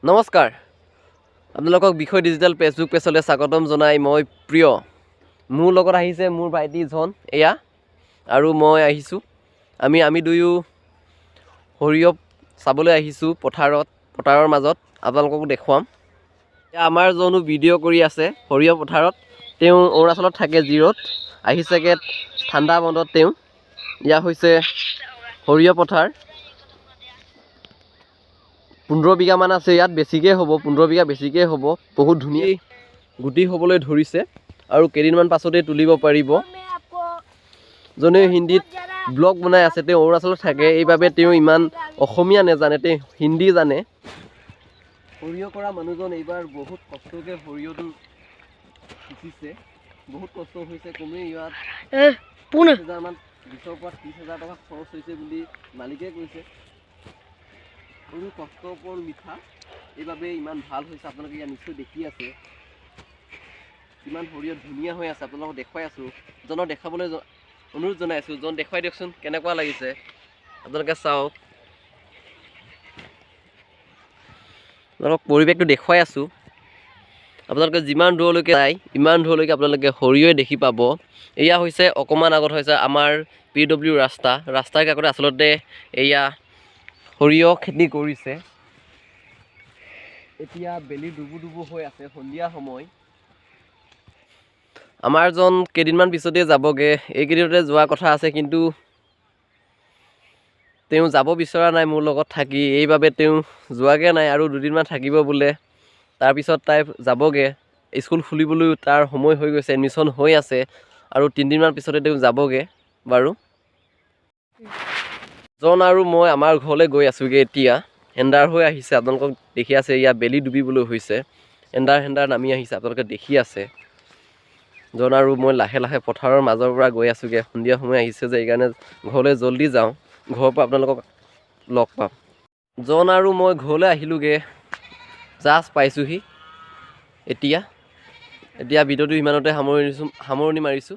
নমস্কাৰ আপোনালোকক বিষয় ডিজিটেল ফেচবুক পেজলৈ স্বাগতম জনাই মই প্ৰিয় মোৰ লগত আহিছে মোৰ ভাইটি জন এয়া আৰু মই আহিছোঁ আমি দুয়ো সৰিয়হ চাবলৈ আহিছোঁ পথাৰৰ মাজত আপোনালোকক দেখুৱাম আমাৰ জনো ভিডিঅ' কৰি আছে সৰিয়হ পথাৰত তেওঁ অৰুণাচলত থাকে জিৰত আহিছেগে ঠাণ্ডা বন্ধত তেওঁ ইয়া হৈছে সৰিয়হ পথাৰ 15 বিঘা মান আছে ইয়াত বেছিকৈ হ'ব 15 বিঘা বেছিকৈ হ'ব বহুত ধুনীয়া গুটি হ'বলৈ ধৰিছে আৰু কেইদিনমান পাছতে তুলিব পাৰিব জনে হিন্দীত ব্লগ বনাই আছে তেওঁ অৰুণাচলত থাকে এইভাবে তেওঁ ইমান অসমীয়া নেজানে তেওঁ হিন্দী জানে সৰিয়হ কৰা মানুহজন এইবাৰ বহুত কষ্টকে সৰিয়হটো সিঁচিছে বহুত কষ্ট হৈছে কমেও ইয়াত 20,000 মান 20,000 পৰা 30,000 টকা খৰচ হৈছে বুলি মালিকে কৈছে সৰু কষ্টৰ ওপৰত মিঠা এইভাবে ইমান ভাল হৈছে আপোনালোকে ইয়াত নিশ্চয় দেখি আছে কিমান সৰিয়হ ধুনীয়া হৈ আছে আপোনালোকক দেখুৱাই আছোঁ জনক দেখাবলৈ অনুৰোধ জনাই আছোঁ জন দেখুৱাই দিয়কচোন কেনেকুৱা লাগিছে আপোনালোকে চাওক আপোনালোকক পৰিৱেশটো দেখুৱাই আছোঁ আপোনালোকে যিমান দূৰলৈকে যায় ইমান দূৰলৈকে আপোনালোকে সৰিয়হ দেখি পাব এয়া হৈছে অকণমান আগত হৈছে আমাৰ PW ৰাস্তাৰ কাষতে আচলতে এয়া সৰিয়হ খেতি কৰিছে এতিয়া বেলি ডুবু হৈ আছে সন্ধিয়া সময় আমাৰ জন কেইদিনমান পিছতে যাবগে এইকেইদিনতে যোৱা কথা আছে কিন্তু তেওঁ যাব বিচৰা নাই মোৰ লগত থাকি এইভাবে তেওঁ যোৱাগে নাই আৰু দুদিনমান থাকিব বোলে তাৰপিছত তাই যাবগে স্কুল খুলিবলৈ তাৰ সময় হৈ গৈছে এডমিশ্যন হৈ আছে আৰু 3 দিনমান পিছতে তেওঁ যাবগে বাৰু জন আৰু মই আমাৰ ঘৰলৈ গৈ আছোঁগৈ এতিয়া এন্ধাৰ হৈ আহিছে আপোনালোকক দেখি আছে ইয়াত বেলি ডুবিবলৈ হৈছে এন্ধাৰ নামি আহিছে আপোনালোকে দেখি আছে জন আৰু মই লাহে লাহে পথাৰৰ মাজৰ পৰা গৈ আছোঁগৈ সন্ধিয়া সময় আহিছে যে এইকাৰণে ঘৰলৈ জল্দি যাওঁ ঘৰৰ পৰা আপোনালোকক লগ পাম জন আৰু মই ঘৰলৈ আহিলোঁগৈ জাষ্ট পাইছোঁহি এতিয়া ভিডিঅ'টো ইমানতে সামৰণি মাৰিছোঁ